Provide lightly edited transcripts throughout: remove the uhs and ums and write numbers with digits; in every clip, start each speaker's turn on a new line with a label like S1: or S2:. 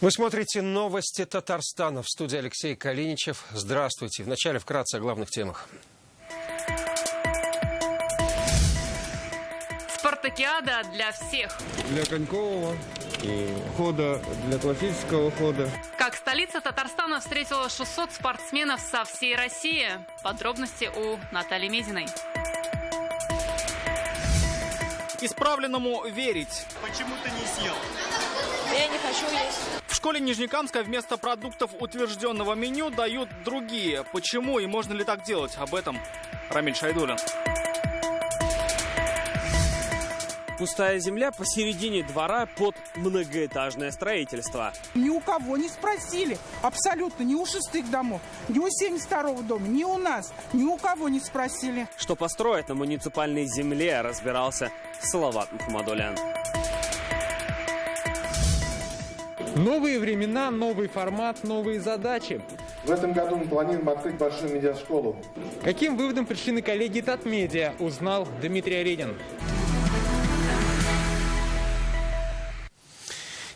S1: Вы смотрите новости Татарстана. В студии Алексей Калиничев. Здравствуйте. Вначале вкратце о главных темах.
S2: Спартакиада для всех.
S3: Для конькового и хода, для классического хода.
S2: Как столица Татарстана встретила 600 спортсменов со всей России. Подробности у Натальи Мезиной.
S4: Исправленному верить.
S5: Почему ты не съел?
S6: Я не хочу есть.
S4: В школе Нижнекамска вместо продуктов утвержденного меню дают другие. Почему и можно ли так делать? Об этом Рамиль Шайдуллин.
S7: Пустая земля посередине двора под многоэтажное строительство.
S8: Ни у кого не спросили, абсолютно, ни у 6-х домов, ни у 72-го дома, ни у нас, ни у кого не спросили.
S7: Что построят на муниципальной земле, разбирался Салават Мухаммадуллян.
S9: Новые времена, новый формат, новые задачи.
S10: В этом году мы планируем открыть большую медиашколу.
S9: Каким выводом пришли на коллегии Татмедиа, узнал Дмитрий Аредин.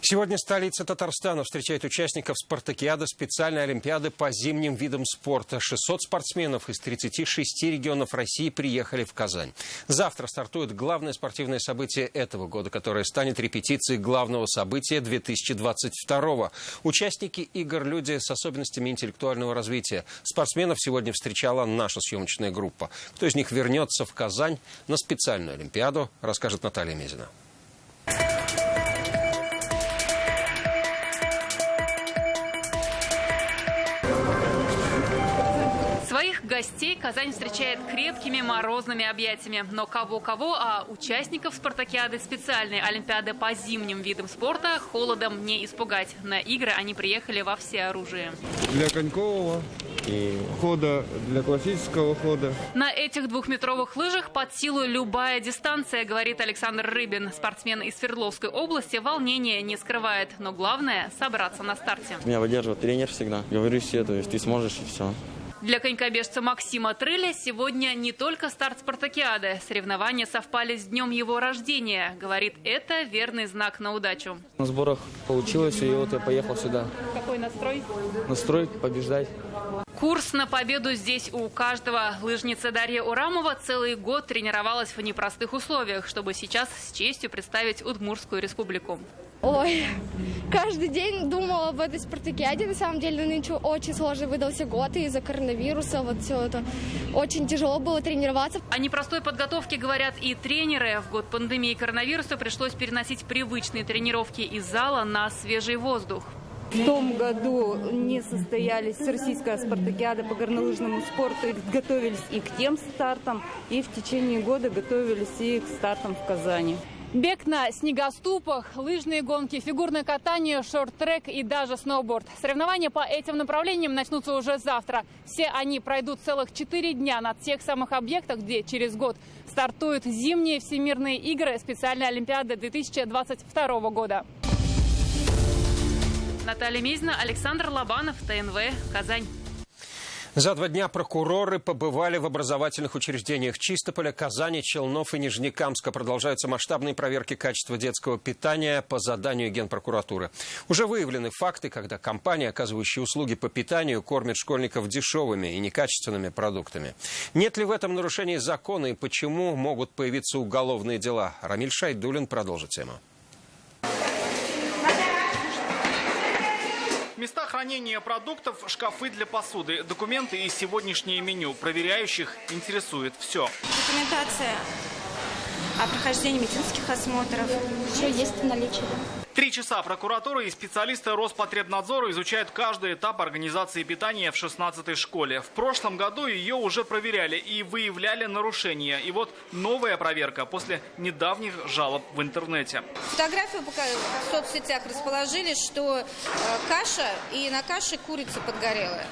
S1: Сегодня столица Татарстана встречает участников спартакиады, специальной олимпиады по зимним видам спорта. 600 спортсменов из 36 регионов России приехали в Казань. Завтра стартует главное спортивное событие этого года, которое станет репетицией главного события 2022-го. Участники игр – люди с особенностями интеллектуального развития. Спортсменов сегодня встречала наша съемочная группа. Кто из них вернется в Казань на специальную олимпиаду, расскажет Наталья Мезина.
S2: Своих гостей Казань встречает крепкими морозными объятиями. Но кого-кого, а участников спартакиады специальной олимпиады по зимним видам спорта холодом не испугать. На игры они приехали во всеоружии.
S3: Для конькового и хода, для классического хода.
S2: На этих 2-метровых лыжах под силу любая дистанция, говорит Александр Рыбин. Спортсмен из Свердловской области волнения не скрывает. Но главное – собраться на старте.
S11: Меня выдерживает тренер всегда. Говорю себе, то есть ты сможешь и все.
S2: Для конькобежца Максима Трыля сегодня не только старт спартакиады. Соревнования совпали с днем его рождения. Говорит, это верный знак на удачу.
S11: На сборах получилось, и вот я поехал сюда.
S2: Какой настрой?
S11: Настрой побеждать.
S2: Курс на победу здесь у каждого. Лыжница Дарья Урамова целый год тренировалась в непростых условиях, чтобы сейчас с честью представить Удмуртскую республику.
S6: Ой, каждый день думала об этой спартакиаде. На самом деле, нынче очень сложный выдался год из-за коронавируса. Вот все это. Очень тяжело было тренироваться.
S2: О непростой подготовке говорят и тренеры. В год пандемии коронавируса пришлось переносить привычные тренировки из зала на свежий воздух.
S12: В том году не состоялись российская спартакиада по горнолыжному спорту. Готовились и к тем стартам, и в течение года готовились и к стартам в Казани.
S2: Бег на снегоступах, лыжные гонки, фигурное катание, шорт-трек и даже сноуборд. Соревнования по этим направлениям начнутся уже завтра. Все они пройдут целых 4 дня на тех самых объектах, где через год стартуют зимние всемирные игры специальной олимпиады 2022 года. Наталья Мезина, Александр Лобанов, ТНВ, Казань.
S1: За 2 дня прокуроры побывали в образовательных учреждениях Чистополя, Казани, Челнов и Нижнекамска. Продолжаются масштабные проверки качества детского питания по заданию Генпрокуратуры. Уже выявлены факты, когда компании, оказывающие услуги по питанию, кормят школьников дешевыми и некачественными продуктами. Нет ли в этом нарушении закона и почему могут появиться уголовные дела? Рамиль Шайдуллин продолжит тему.
S4: Места хранения продуктов, шкафы для посуды, документы и сегодняшнее меню. Проверяющих интересует все.
S13: Документация о прохождении медицинских осмотров.
S6: Все есть в наличии.
S4: 3 часа прокуратура и специалисты Роспотребнадзора изучают каждый этап организации питания в 16-й школе. В прошлом году ее уже проверяли и выявляли нарушения. И вот новая проверка после недавних жалоб в интернете.
S13: Фотографию в соцсетях расположили, что каша и на каше курица подгорелая.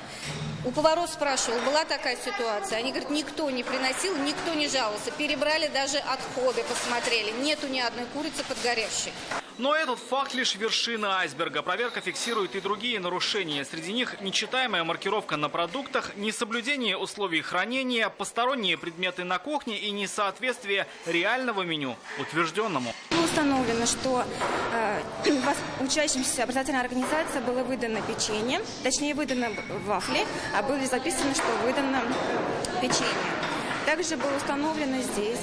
S13: У поваров спрашивал, была такая ситуация. Они говорят, никто не приносил, никто не жаловался. Перебрали даже отходы, посмотрели. Нету ни одной курицы подгоревшей.
S4: Но этот факт лишь вершина айсберга. Проверка фиксирует и другие нарушения. Среди них нечитаемая маркировка на продуктах, несоблюдение условий хранения, посторонние предметы на кухне и несоответствие реального меню утвержденному.
S5: Установлено, что учащимся образовательной организации было выдано печенье, точнее выдано вафли, а было записано, что выдано печенье. Также было установлено здесь,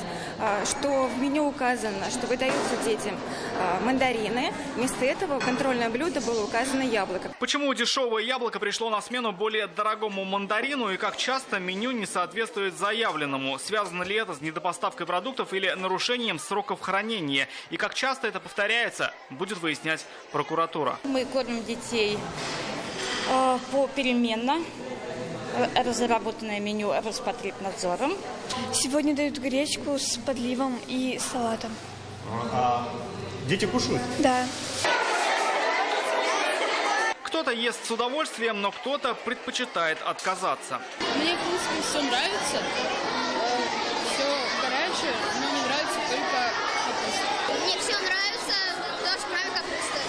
S5: что в меню указано, что выдаются детям мандарины. Вместо этого в контрольное блюдо было указано яблоко.
S4: Почему дешевое яблоко пришло на смену более дорогому мандарину и как часто меню не соответствует заявленному? Связано ли это с недопоставкой продуктов или нарушением сроков хранения? И как часто это повторяется, будет выяснять прокуратура.
S14: Мы кормим детей попеременно. Разработанное меню Роспотребнадзором.
S6: Сегодня дают гречку с подливом и салатом.
S15: А дети кушают?
S6: Да.
S4: Кто-то ест с удовольствием, но кто-то предпочитает отказаться.
S16: Мне, в принципе, все нравится. Все горячее, но не нравится только капуста.
S17: Мне все нравится, потому что кроме капусты.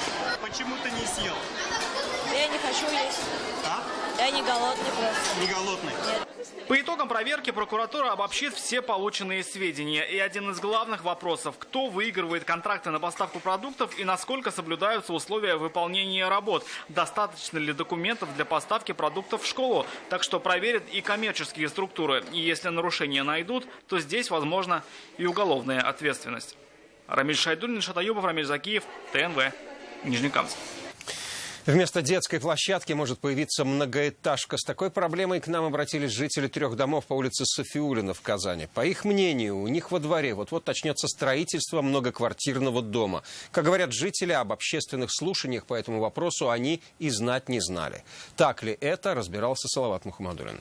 S15: Почему ты не съел?
S18: Я не хочу есть.
S15: А?
S18: Я не голодный просто.
S15: Не голодный?
S18: Нет.
S4: По итогам проверки прокуратура обобщит все полученные сведения. И один из главных вопросов – кто выигрывает контракты на поставку продуктов и насколько соблюдаются условия выполнения работ. Достаточно ли документов для поставки продуктов в школу. Так что проверят и коммерческие структуры. И если нарушения найдут, то здесь возможна и уголовная ответственность. Рамиль Шайдуллин, Шатаюбов, Рамиль Закиев, ТНВ, Нижнекамск.
S1: Вместо детской площадки может появиться многоэтажка. С такой проблемой к нам обратились жители 3 домов по улице Софиулина в Казани. По их мнению, у них во дворе вот-вот начнется строительство многоквартирного дома. Как говорят жители, об общественных слушаниях по этому вопросу они и знать не знали. Так ли это, разбирался Салават Мухаммадуллин.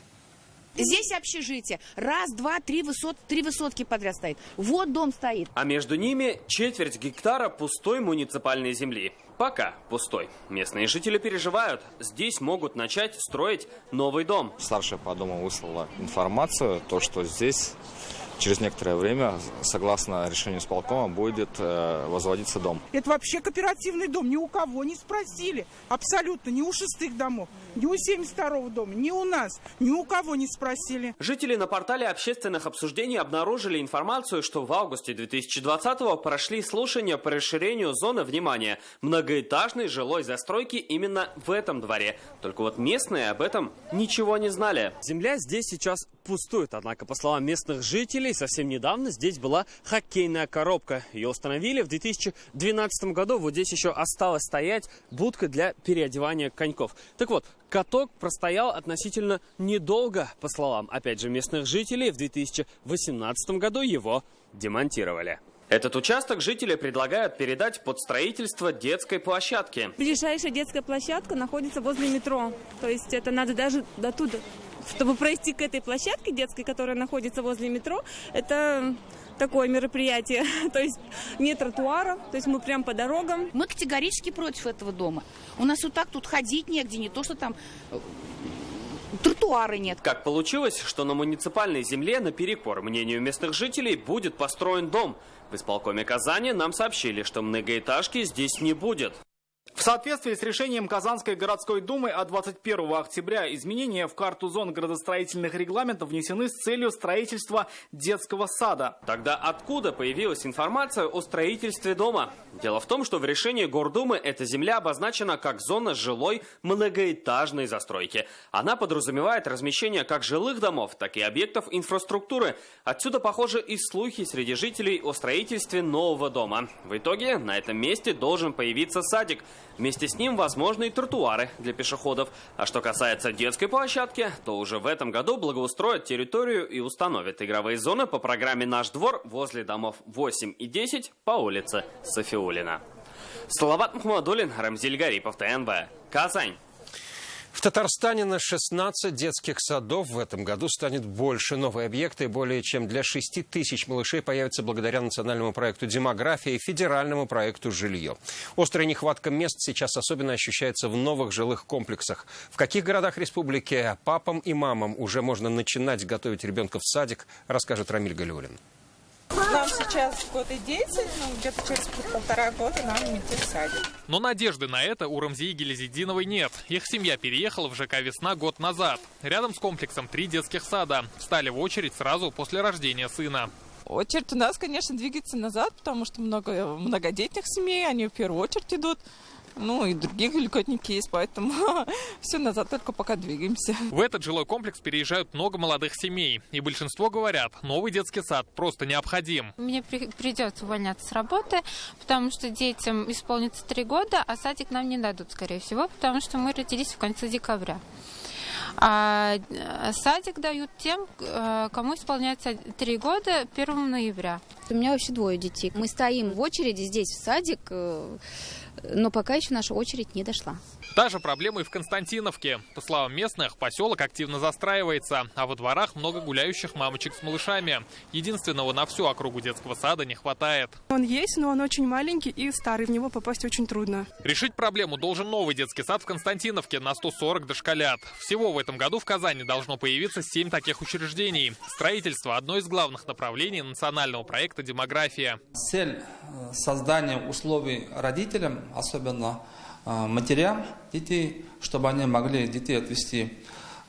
S19: Здесь общежитие. Раз, два, три высотки подряд стоит. Вот дом стоит.
S7: А между ними 1/4 гектара пустой муниципальной земли. Пока пустой. Местные жители переживают. Здесь могут начать строить новый дом.
S11: Старшая по дому выслала информацию, то, что здесь через некоторое время, согласно решению исполкома, будет возводиться дом.
S8: Это вообще кооперативный дом. Ни у кого не спросили. Абсолютно. Ни у 6 домов, ни у 72-го дома, ни у нас. Ни у кого не спросили.
S7: Жители на портале общественных обсуждений обнаружили информацию, что в августе 2020-го прошли слушания по расширению зоны внимания многоэтажной жилой застройки именно в этом дворе. Только вот местные об этом ничего не знали. Земля здесь сейчас пустует. Однако, по словам местных жителей, совсем недавно здесь была хоккейная коробка. Ее установили в 2012 году. Вот здесь еще осталась стоять будка для переодевания коньков. Так вот, каток простоял относительно недолго. По словам, опять же, местных жителей, в 2018 году его демонтировали. Этот участок жители предлагают передать под строительство детской площадки.
S12: Ближайшая детская площадка находится возле метро. То есть это надо даже до туда. Чтобы пройти к этой площадке детской, которая находится возле метро, это такое мероприятие. То есть нет тротуара, то есть мы прям по дорогам.
S19: Мы категорически против этого дома. У нас вот так тут ходить негде, не то что там тротуары нет.
S7: Как получилось, что на муниципальной земле, наперекор мнению местных жителей, будет построен дом? В исполкоме Казани нам сообщили, что многоэтажки здесь не будет.
S4: В соответствии с решением Казанской городской думы от 21 октября изменения в карту зон градостроительных регламентов внесены с целью строительства детского сада.
S7: Тогда откуда появилась информация о строительстве дома? Дело в том, что в решении Гордумы эта земля обозначена как зона жилой многоэтажной застройки. Она подразумевает размещение как жилых домов, так и объектов инфраструктуры. Отсюда, похоже, и слухи среди жителей о строительстве нового дома. В итоге на этом месте должен появиться садик. Вместе с ним возможны и тротуары для пешеходов. А что касается детской площадки, то уже в этом году благоустроят территорию и установят игровые зоны по программе «Наш двор» возле домов 8 и 10 по улице Софиулина. Салават Мухаммадуллин, Рамзиль Гарипов, ТНВ, Казань.
S1: В Татарстане на 16 детских садов в этом году станет больше. Новые объекты более чем для 6 тысяч малышей появятся благодаря национальному проекту «Демография» и федеральному проекту «Жилье». Острая нехватка мест сейчас особенно ощущается в новых жилых комплексах. В каких городах республики папам и мамам уже можно начинать готовить ребенка в садик, расскажет Рамиль Галиуллин.
S20: Нам сейчас год и 10, но где-то через 1,5 года нам идти в садик.
S9: Но надежды на это у Рамзии Гелезидиновой нет. Их семья переехала в ЖК «Весна» год назад. Рядом с комплексом 3 детских сада. Встали в очередь сразу после рождения сына.
S20: Очередь у нас, конечно, двигается назад, потому что много многодетных семей, они в первую очередь идут. Ну и других льготники есть, поэтому все назад, только пока двигаемся.
S9: В этот жилой комплекс переезжают много молодых семей. И большинство говорят, новый детский сад просто необходим.
S21: Мне придется увольняться с работы, потому что детям исполнится 3 года, а садик нам не дадут, скорее всего, потому что мы родились в конце декабря. А садик дают тем, кому исполняется 3 года 1 ноября.
S22: У меня вообще 2 детей. Мы стоим в очереди здесь, в садик, но пока еще наша очередь не дошла.
S9: Та же проблема и в Константиновке. По словам местных, поселок активно застраивается, а во дворах много гуляющих мамочек с малышами. Единственного на всю округу детского сада не хватает.
S23: Он есть, но он очень маленький и старый, в него попасть очень трудно.
S9: Решить проблему должен новый детский сад в Константиновке на 140 дошколят. Всего в этом году в Казани должно появиться 7 таких учреждений. Строительство – одно из главных направлений национального проекта «Демография».
S24: Цель создания условий родителям, особенно матерям детей, чтобы они могли детей отвести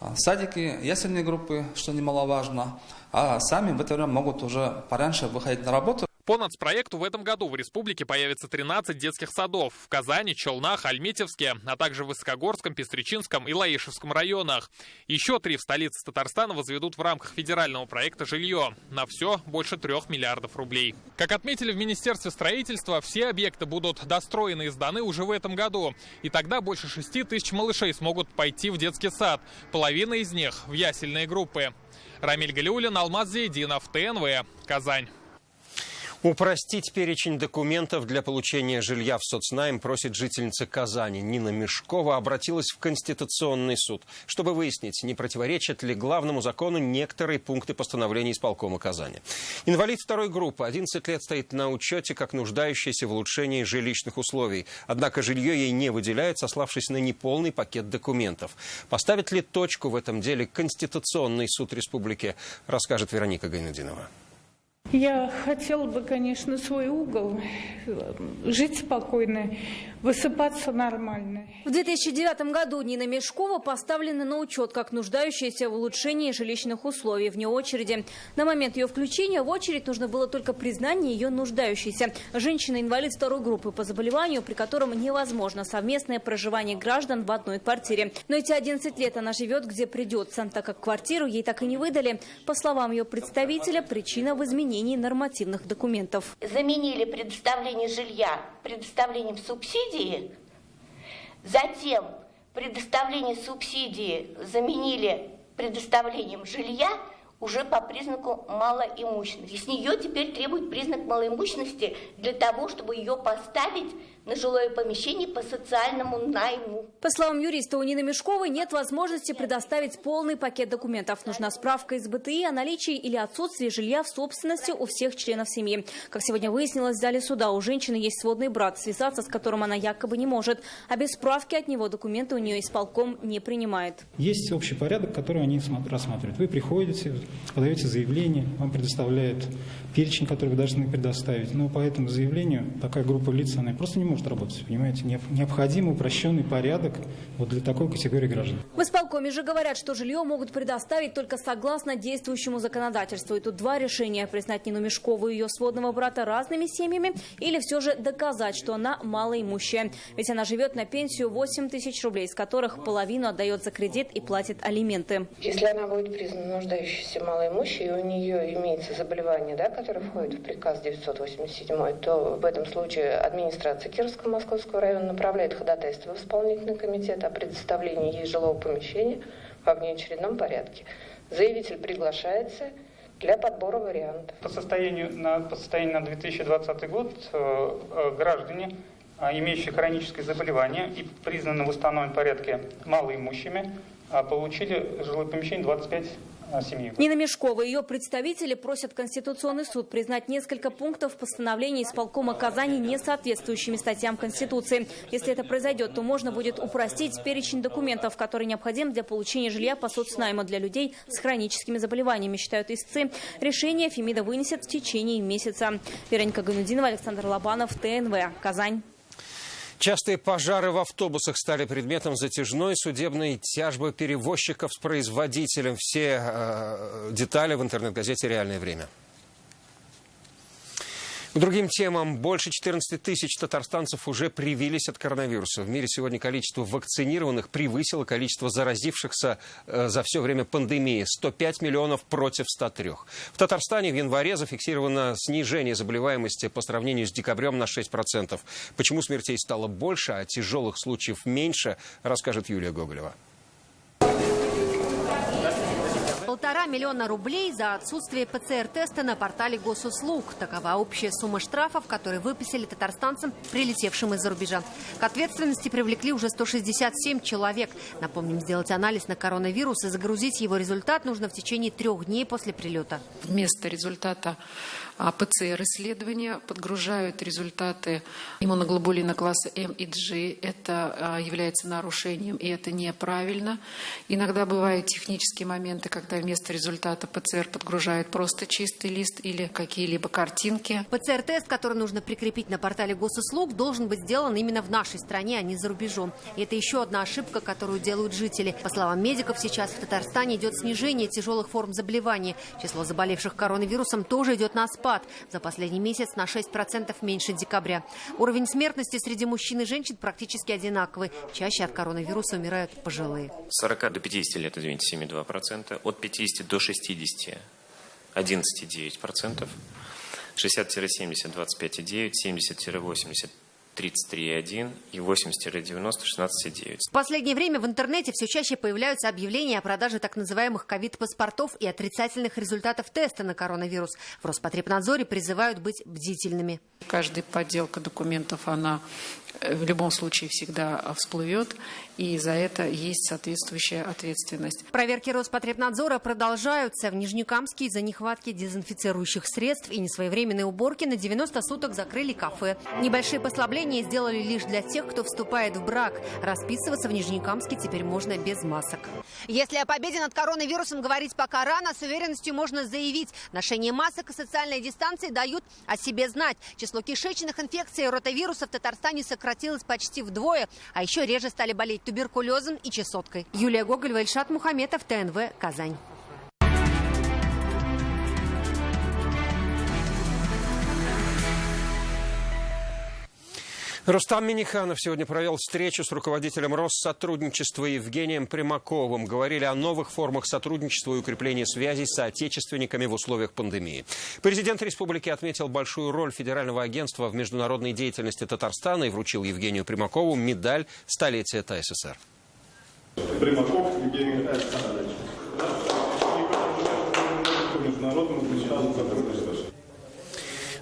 S24: в садики, ясельные группы, что немаловажно, а сами в это время могут уже пораньше выходить на работу.
S9: По нацпроекту в этом году в республике появится 13 детских садов в Казани, Челнах, Альметьевске, а также в Высокогорском, Пестричинском и Лаишевском районах. Еще 3 в столице Татарстана возведут в рамках федерального проекта «Жилье». На все больше 3 миллиардов рублей. Как отметили в Министерстве строительства, все объекты будут достроены и сданы уже в этом году. И тогда больше 6 тысяч малышей смогут пойти в детский сад. Половина из них в ясельные группы. Рамиль Галиуллин, Алмаз Зейдинов, ТНВ, Казань.
S1: Упростить перечень документов для получения жилья в соцнайм просит жительница Казани. Нина Мешкова обратилась в Конституционный суд, чтобы выяснить, не противоречат ли главному закону некоторые пункты постановления исполкома Казани. Инвалид 2 группы, 11 лет стоит на учете как нуждающийся в улучшении жилищных условий. Однако жилье ей не выделяют, сославшись на неполный пакет документов. Поставит ли точку в этом деле Конституционный суд республики, расскажет Вероника Гайнудинова.
S25: Я хотела бы, конечно, свой угол, жить спокойно, высыпаться нормально.
S26: В 2009 году Нина Мешкова поставлена на учет как нуждающаяся в улучшении жилищных условий вне очереди. На момент ее включения в очередь нужно было только признание ее нуждающейся. Женщина-инвалид 2 группы по заболеванию, при котором невозможно совместное проживание граждан в одной квартире. Но эти 11 лет она живет где придется, так как квартиру ей так и не выдали. По словам ее представителя, причина в изменении нормативных документов.
S27: Заменили предоставление жилья предоставлением субсидии, затем предоставление субсидии заменили предоставлением жилья уже по признаку малоимущности. С нее теперь требует признак малоимущности для того, чтобы ее поставить на жилое помещение по социальному найму.
S26: По словам юриста, у Нины Мешковой нет возможности предоставить полный пакет документов. Нужна справка из БТИ о наличии или отсутствии жилья в собственности у всех членов семьи. Как сегодня выяснилось в зале суда, у женщины есть сводный брат, связаться с которым она якобы не может. А без справки от него документы у нее исполком не принимает.
S28: Есть общий порядок, который они рассматривают. Вы приходите, подаете заявление, вам предоставляют перечень, который вы должны предоставить. Но по этому заявлению такая группа лиц, она просто не может работать. Понимаете, необходим упрощенный порядок вот для такой категории граждан.
S26: В исполкоме же говорят, что жилье могут предоставить только согласно действующему законодательству. И тут 2 решения: признать Нину Мешкову и ее сводного брата разными семьями или все же доказать, что она малоимущая. Ведь она живет на пенсию 8 тысяч рублей, из которых половину отдает за кредит и платит алименты.
S29: Если она будет признана нуждающейся малоимущей, и у нее имеется заболевание, которое входит в приказ 987, то в этом случае администрация Кировского Московского района направляет ходатайство в исполнительный комитет о предоставлении ей жилого помещения во внеочередном порядке. Заявитель приглашается для подбора вариантов.
S30: По состоянию на 2020 год граждане, имеющие хроническое заболевание и признаны в установленном порядке малоимущими, получили жилое помещение 25 семьи.
S26: Нина Мешкова и ее представители просят Конституционный суд признать несколько пунктов постановления исполкома Казани несоответствующими статьям Конституции. Если это произойдет, то можно будет упростить перечень документов, которые необходимы для получения жилья по соцнайму для людей с хроническими заболеваниями, считают истцы. Решение Фемида вынесет в течение месяца. Вероника Ганудинова, Александр Лобанов, ТНВ, Казань.
S1: Частые пожары в автобусах стали предметом затяжной судебной тяжбы перевозчиков с производителем. Все детали в интернет-газете «Реальное время». К другим темам. Больше 14 тысяч татарстанцев уже привились от коронавируса. В мире сегодня количество вакцинированных превысило количество заразившихся за все время пандемии. 105 миллионов против 103. В Татарстане в январе зафиксировано снижение заболеваемости по сравнению с декабрем на 6%. Почему смертей стало больше, а тяжелых случаев меньше, расскажет Юлия Гоголева.
S2: 1,5 миллиона рублей за отсутствие ПЦР-теста на портале госуслуг. Такова общая сумма штрафов, которые выписали татарстанцам, прилетевшим из-за рубежа. К ответственности привлекли уже 167 человек. Напомним, сделать анализ на коронавирус и загрузить его результат нужно в течение 3 дней после прилета.
S3: Вместо результата ПЦР-исследования подгружают результаты иммуноглобулина класса М и G. Это является нарушением, и это неправильно. Иногда бывают технические моменты, когда вместо результата ПЦР подгружают просто чистый лист или какие-либо картинки.
S2: ПЦР-тест, который нужно прикрепить на портале госуслуг, должен быть сделан именно в нашей стране, а не за рубежом. И это еще одна ошибка, которую делают жители. По словам медиков, сейчас в Татарстане идет снижение тяжелых форм заболевания. Число заболевших коронавирусом тоже идет на спад. За последний месяц на 6% меньше декабря. Уровень смертности среди мужчин и женщин практически одинаковый. Чаще от коронавируса умирают пожилые.
S5: С 40 до 50 лет, извините, 7,2%. От 50 до 60 – 11,9%. 60-70 – 25,9%. 70-80 – 33,1 и 80-90 – 16,9.
S2: В последнее время в интернете все чаще появляются объявления о продаже так называемых ковид-паспортов и отрицательных результатов теста на коронавирус. В Роспотребнадзоре призывают быть бдительными.
S3: Каждая подделка документов, она в любом случае всегда всплывет, и за это есть соответствующая ответственность.
S2: Проверки Роспотребнадзора продолжаются. В Нижнекамске из-за нехватки дезинфицирующих средств и несвоевременной уборки на 90 суток закрыли кафе. Небольшие послабления сделали лишь для тех, кто вступает в брак. Расписываться в Нижнекамске теперь можно без масок. Если о победе над коронавирусом говорить пока рано, с уверенностью можно заявить: ношение масок и социальная дистанция дают о себе знать. Число кишечных инфекций и ротавируса в Татарстане сократилось почти вдвое, а еще реже стали болеть туберкулезом и чесоткой. Юлия Гоголева, Ильшат Мухаметов, ТНВ, Казань.
S1: Рустам Минниханов сегодня провел встречу с руководителем Россотрудничества Евгением Примаковым. Говорили о новых формах сотрудничества и укреплении связей с соотечественниками в условиях пандемии. Президент республики отметил большую роль Федерального агентства в международной деятельности Татарстана и вручил Евгению Примакову медаль «Столетие ТССР».
S6: Примаков Евгений Александрович.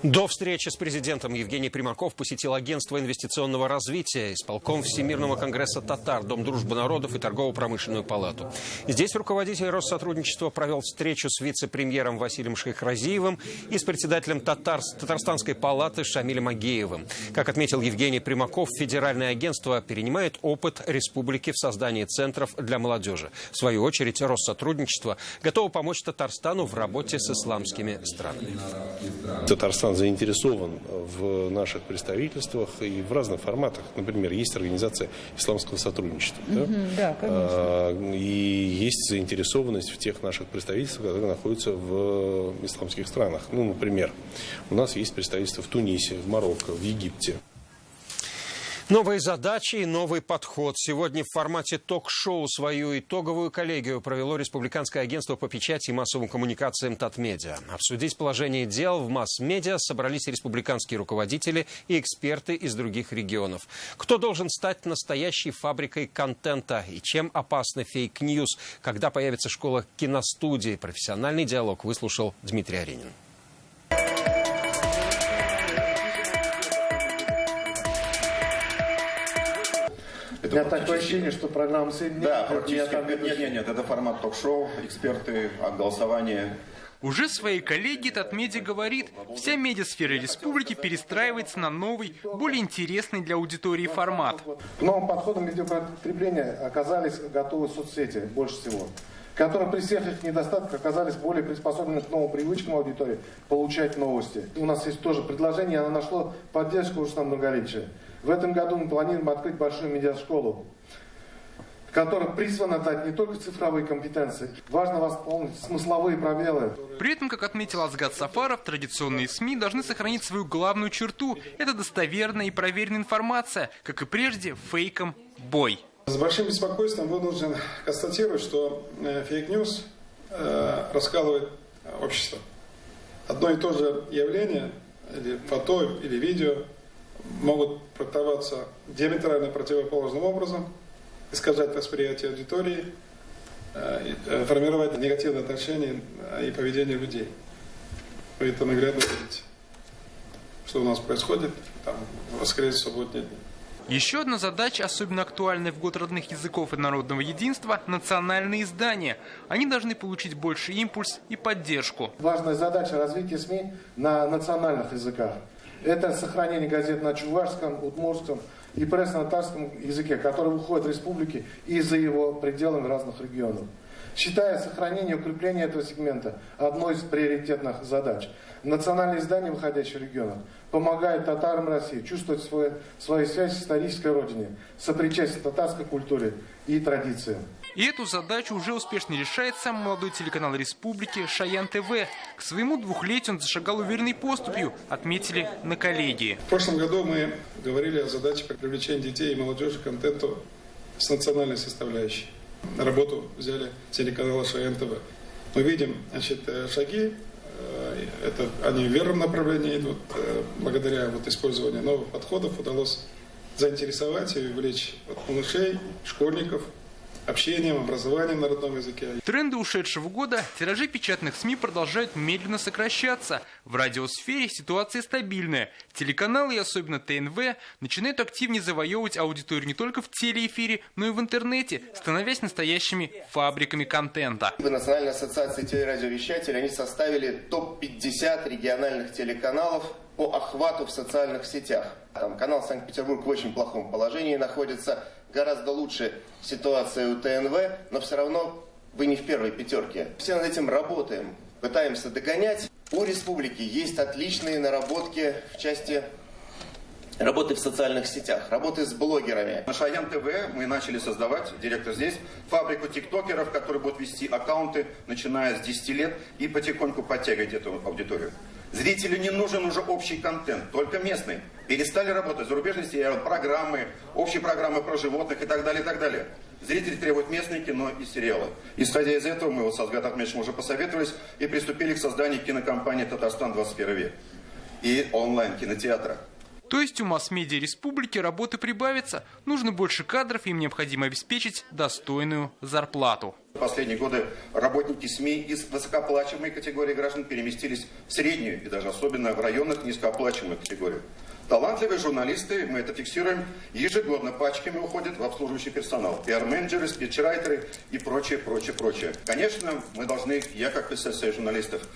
S1: До встречи с президентом Евгений Примаков посетил агентство инвестиционного развития, исполком Всемирного конгресса татар, Дом дружбы народов и торгово-промышленную палату. Здесь руководитель Россотрудничества провел встречу с вице-премьером Василием Шейхразиевым и с председателем Татарстанской палаты Шамилем Агеевым. Как отметил Евгений Примаков, федеральное агентство перенимает опыт республики в создании центров для молодежи. В свою очередь, Россотрудничество готово помочь Татарстану в работе с исламскими странами.
S6: Татарстан заинтересован в наших представительствах и в разных форматах. Например, есть организация исламского сотрудничества. Да, конечно. И есть заинтересованность в тех наших представительствах, которые находятся в исламских странах. Ну, например, у нас есть представительство в Тунисе, в Марокко, в Египте.
S1: Новые задачи и новый подход. Сегодня в формате ток-шоу свою итоговую коллегию провело Республиканское агентство по печати и массовым коммуникациям Татмедиа. Обсудить положение дел в масс-медиа собрались республиканские руководители и эксперты из других регионов. Кто должен стать настоящей фабрикой контента и чем опасны фейк-ньюс? Когда появится школа киностудии? Профессиональный диалог выслушал Дмитрий Аренин.
S8: У меня такое ощущение, что программа «Сын»
S10: да, практически. Нет, это формат ток-шоу, эксперты, голосование.
S11: Уже в своей коллегии Татмедиа говорит, вся медиасфера республики перестраивается на новый, более интересный для аудитории формат.
S8: К новым подходам медиапотребления оказались готовы соцсети больше всего, которые при всех их недостатках оказались более приспособлены к новым привычкам аудитории получать новости. У нас есть тоже предложение, оно нашло поддержку уже на многолетие. В этом году мы планируем открыть большую медиашколу, которая призвана дать не только цифровые компетенции, важно восполнить смысловые пробелы.
S11: При этом, как отметил Азгат Сафаров, традиционные СМИ должны сохранить свою главную черту – это достоверная и проверенная информация, как и прежде, фейком бой.
S12: С большим беспокойством вынужден констатировать, что фейк-ньюс раскалывает общество. Одно и то же явление, или фото, или видео, могут трактоваться диаметрально противоположным образом, искажать восприятие аудитории, формировать негативное отношение и поведение людей. Вы это наглядно видите, что у нас происходит там, в воскресенье, субботние дни.
S11: Еще одна задача, особенно актуальная в год родных языков и народного единства – национальные издания. Они должны получить больше импульс и поддержку.
S8: Важная задача развития СМИ на национальных языках. Это сохранение газет на чувашском, удмуртском и пресно-татарском языке, который выходит в республике и за его пределами разных регионов. Считая сохранение и укрепление этого сегмента одной из приоритетных задач, национальные издания, выходящие в регионах, помогают татарам России чувствовать свою связь с исторической родиной, сопричастие к татарской культуре и традициям.
S11: И эту задачу уже успешно решает сам молодой телеканал республики Шаян ТВ. К своему 2-летию он зашагал уверенной поступью, отметили на коллегии.
S12: В прошлом году мы говорили о задаче по привлечению детей и молодежи к контенту с национальной составляющей. На работу взяли телеканал Шаян ТВ. Мы видим, шаги, они в верном направлении идут. Благодаря использованию новых подходов удалось заинтересовать и увлечь малышей, школьников общением, образованием на родном языке.
S11: Тренды ушедшего года, тиражи печатных СМИ продолжают медленно сокращаться. В радиосфере ситуация стабильная. Телеканалы, и особенно ТНВ, начинают активнее завоевывать аудиторию не только в телеэфире, но и в интернете, становясь настоящими фабриками контента.
S13: Национальная ассоциация телерадиовещателей, они составили топ-50 региональных телеканалов по охвату в социальных сетях. Там канал Санкт-Петербург в очень плохом положении находится. Гораздо лучше ситуация у ТНВ, но все равно вы не в первой пятерке. Все над этим работаем, пытаемся догонять. У республики есть отличные наработки в части работы в социальных сетях, работы с блогерами.
S10: На Шаян ТВ мы начали создавать, директор здесь, фабрику тиктокеров, которые будут вести аккаунты, начиная с 10 лет, и потихоньку подтягивать эту аудиторию. Зрителю не нужен уже общий контент, только местный. Перестали работать зарубежные сериалы, программы, общие программы про животных и так далее, и так далее. Зрители требуют местное кино и сериалы. Исходя из этого, мы с Азгатом Ахмедовичем уже посоветовались и приступили к созданию кинокомпании «Татарстан 21 век» и онлайн-кинотеатра.
S11: То есть у масс-медиа республики работы прибавится. Нужно больше кадров, им необходимо обеспечить достойную зарплату.
S10: В последние годы работники СМИ из высокооплачиваемой категории граждан переместились в среднюю и даже особенно в районных низкооплачиваемую категорию. Талантливые журналисты, мы это фиксируем, ежегодно пачками уходят в обслуживающий персонал. Пиар-менеджеры, спичрайтеры и прочее, прочее, прочее. Конечно, мы должны, я как представитель журналистов,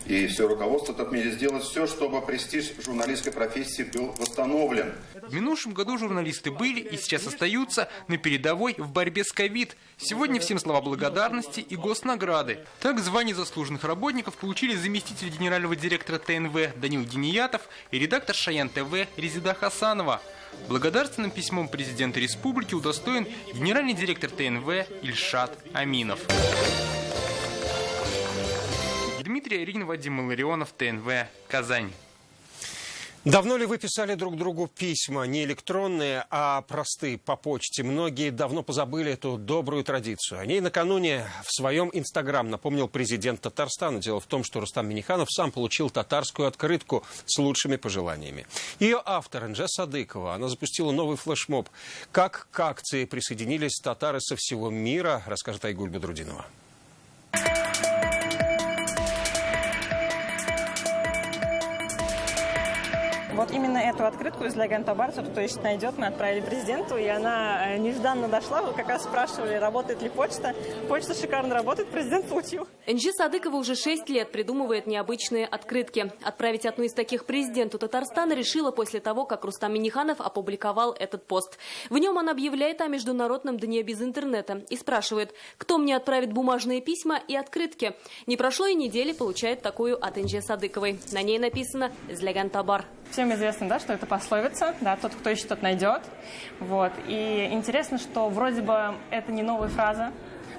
S10: и все руководство Татмедиа сделать все, чтобы престиж журналистской профессии был восстановлен.
S11: В минувшем году журналисты были и сейчас остаются на передовой в борьбе с ковид. Сегодня всем слова благодарности и госнаграды. Так, звание заслуженных работников получили заместитель генерального директора ТНВ Данил Гениятов и редактор Шаян ТВ Резида Хасанова. Благодарственным письмом президента республики удостоен генеральный директор ТНВ Ильшат Аминов. Дмитрий Аринин, Вадим Илларионов, ТНВ, Казань.
S1: Давно ли вы писали друг другу письма, не электронные, а простые, по почте? Многие давно позабыли эту добрую традицию. О ней накануне в своем Инстаграм напомнил президент Татарстана. Дело в том, что Рустам Минниханов сам получил татарскую открытку с лучшими пожеланиями. Ее автор Энже Садыкова, она запустила новый флешмоб. Как к акции присоединились татары со всего мира, расскажет Айгуль Бедрудинова.
S14: Вот
S4: именно эту открытку из Леган Табар, кто ищет, найдет, мы отправили президенту, и она нежданно дошла. Вы как раз спрашивали, работает ли почта. Почта шикарно работает, президент получил.
S7: Энджи Садыкова уже 6 лет придумывает необычные открытки. Отправить одну из таких президенту Татарстана решила после того, как Рустам Минниханов опубликовал этот пост. В нем он объявляет о Международном дне без интернета и спрашивает, кто мне отправит бумажные письма и открытки. Не прошло и недели, получает такую от Энджи Садыковой. На ней написано «Зляган Табар».
S4: Всем известно, да, что это пословица, да, тот, кто ищет, тот найдет. Вот. И интересно, что вроде бы это не новая фраза,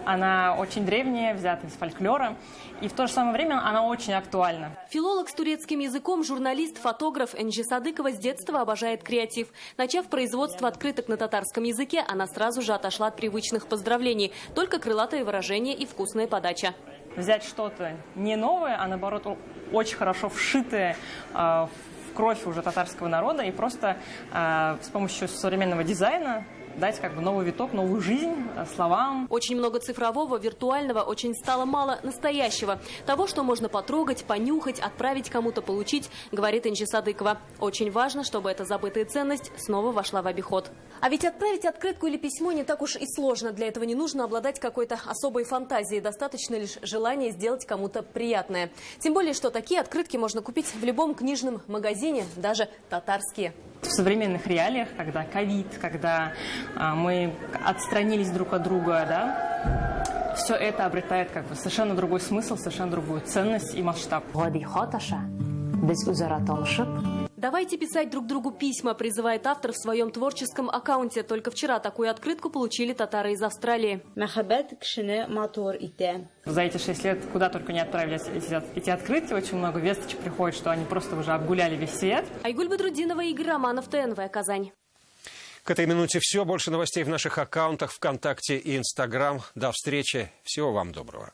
S4: она очень древняя, взята из фольклора, и в то же самое время она очень актуальна.
S7: Филолог с турецким языком, журналист, фотограф Энджи Садыкова с детства обожает креатив. Начав производство открыток на татарском языке, она сразу же отошла от привычных поздравлений, только крылатые выражения и вкусная подача.
S4: Взять что-то не новое, а наоборот очень хорошо вшитое в кровь уже татарского народа и просто с помощью современного дизайна дать как бы новый виток, новую жизнь словам.
S7: Очень много цифрового, виртуального, очень стало мало настоящего. Того, что можно потрогать, понюхать, отправить кому-то, получить, говорит Энджи Садыкова. Очень важно, чтобы эта забытая ценность снова вошла в обиход. А ведь отправить открытку или письмо не так уж и сложно. Для этого не нужно обладать какой-то особой фантазией. Достаточно лишь желания сделать кому-то приятное. Тем более, что такие открытки можно купить в любом книжном магазине, даже татарские.
S4: В современных реалиях, когда ковид, когда мы отстранились друг от друга, да, все это обретает как бы совершенно другой смысл, совершенно другую ценность и масштаб.
S7: Давайте писать друг другу письма, призывает автор в своем творческом аккаунте. Только вчера такую открытку получили татары из Австралии.
S4: За эти 6 лет куда только не отправились эти открытки. Очень много весточек приходит, что они просто уже обгуляли весь свет.
S7: Айгуль Бадрудинова, Игорь Романов, ТНВ, Казань.
S1: К этой минуте все. Больше новостей в наших аккаунтах ВКонтакте и Инстаграм. До встречи. Всего вам доброго.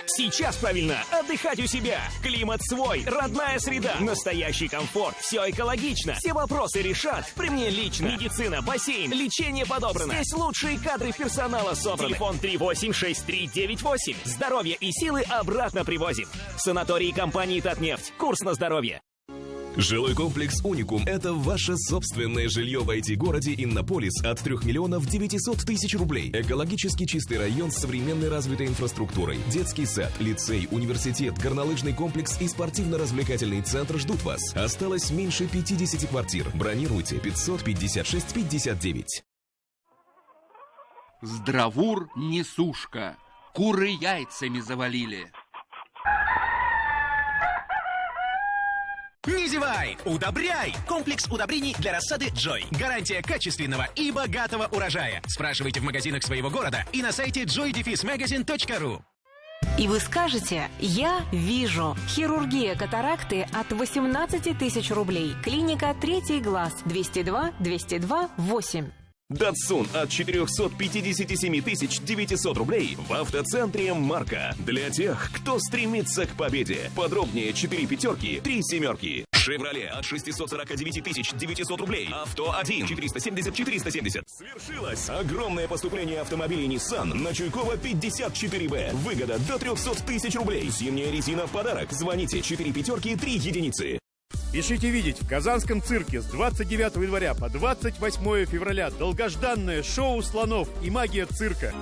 S14: Сейчас правильно отдыхать у себя. Климат свой, родная среда, настоящий комфорт, все экологично. Все вопросы решат при мне лично. Медицина, бассейн, лечение подобрано. Здесь лучшие кадры персонала собраны. Телефон 386398. Здоровье и силы обратно привозим. Санатории компании «Татнефть». Курс на здоровье.
S15: Жилой комплекс «Уникум» – это ваше собственное жилье в IT-городе Иннополис от 3 миллионов 900 тысяч рублей. Экологически чистый район с современной развитой инфраструктурой. Детский сад, лицей, университет, горнолыжный комплекс и спортивно-развлекательный центр ждут вас. Осталось меньше 50 квартир. Бронируйте 556 59.
S16: Здравур несушка. Куры яйцами завалили.
S14: Не зевай! Удобряй! Комплекс удобрений для рассады Joy. Гарантия качественного и богатого урожая. Спрашивайте в магазинах своего города и на сайте joy-magazine.ru.
S17: И вы скажете, я вижу. Хирургия катаракты от 18 тысяч рублей. Клиника «Третий глаз». 202 202 8.
S15: Датсун от 457 900 рублей в автоцентре «Марка». Для тех, кто стремится к победе. Подробнее 4 пятерки, 3 семерки. «Шевроле» от 649 900 рублей. «Авто-1» 470-470. Свершилось огромное поступление автомобилей Nissan на Чуйкова 54Б. Выгода до 300 тысяч рублей. Зимняя резина в подарок. Звоните 4 пятерки, 3 единицы.
S18: Спешите видеть в Казанском цирке с 29 января по 28 февраля долгожданное шоу слонов и магия цирка.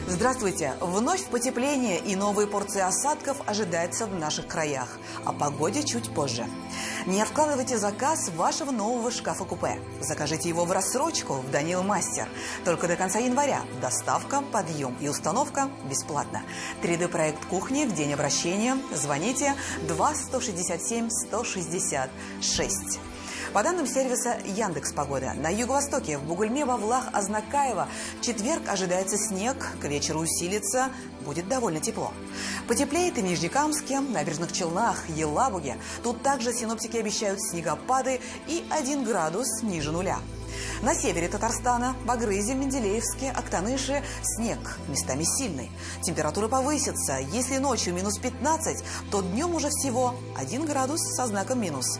S19: Здравствуйте! Вновь потепление и новые порции осадков ожидается в наших краях. О погоде чуть позже. Не откладывайте заказ вашего нового шкафа-купе. Закажите его в рассрочку в Данил Мастер. Только до конца января. Доставка, подъем и установка бесплатно. 3D-проект кухни в день обращения. Звоните 2-167-166. По данным сервиса Яндекс.Погода, на юго-востоке, в Бугульме, Вавлах, Азнакаево, в четверг ожидается снег, к вечеру усилится, будет довольно тепло. Потеплеет и в Нижнекамске, Набережных Челнах, Елабуге. Тут также синоптики обещают снегопады и 1 градус ниже нуля. На севере Татарстана, Багрызе, Менделеевске, Актаныше снег, местами сильный. Температура повысится. Если ночью минус 15, то днем уже всего 1 градус со знаком минус.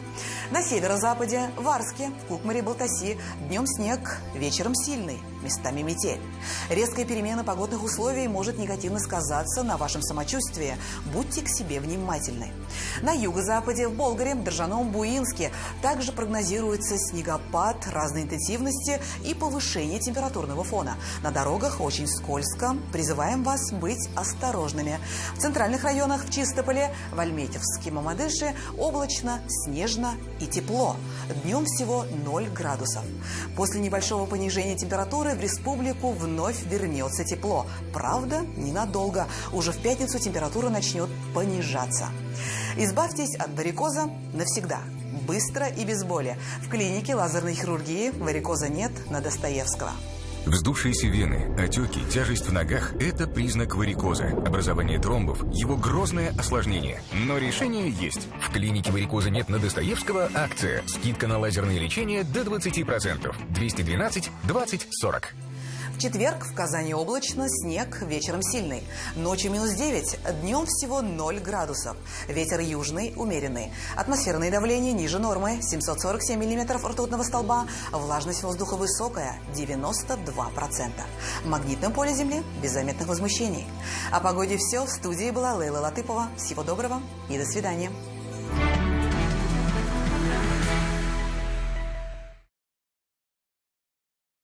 S19: На северо-западе, в Арске, Кукмаре, Балтаси днем снег, вечером сильный, местами метель. Резкая перемена погодных условий может негативно сказаться на вашем самочувствии. Будьте к себе внимательны. На юго-западе, в Болгаре, Держаном, Буинске также прогнозируется снегопад разной интенсивности и повышение температурного фона. На дорогах очень скользко. Призываем вас быть осторожными. В центральных районах, в Чистополе, в Альметьевске, Мамадыше облачно, снежно и тепло. Днем всего 0 градусов. После небольшого понижения температуры в республику вновь вернется тепло. Правда, ненадолго. Уже в пятницу температура начнет понижаться. Избавьтесь от варикоза навсегда. Быстро и без боли. В клинике лазерной хирургии варикоза нет на Достоевского.
S9: Вздувшиеся вены, отеки, тяжесть в ногах – это признак варикоза. Образование тромбов – его грозное осложнение. Но решение есть. В клинике варикоза нет на Достоевского акция. Скидка на лазерное лечение до 20%. 212 20 40.
S19: В четверг в Казани облачно, снег, вечером сильный. Ночью минус 9, днем всего 0 градусов. Ветер южный, умеренный. Атмосферное давление ниже нормы, 747 миллиметров ртутного столба. Влажность воздуха высокая, 92%. Магнитное поле Земли без заметных возмущений. О погоде все. В студии была Лейла Латыпова. Всего доброго и до свидания.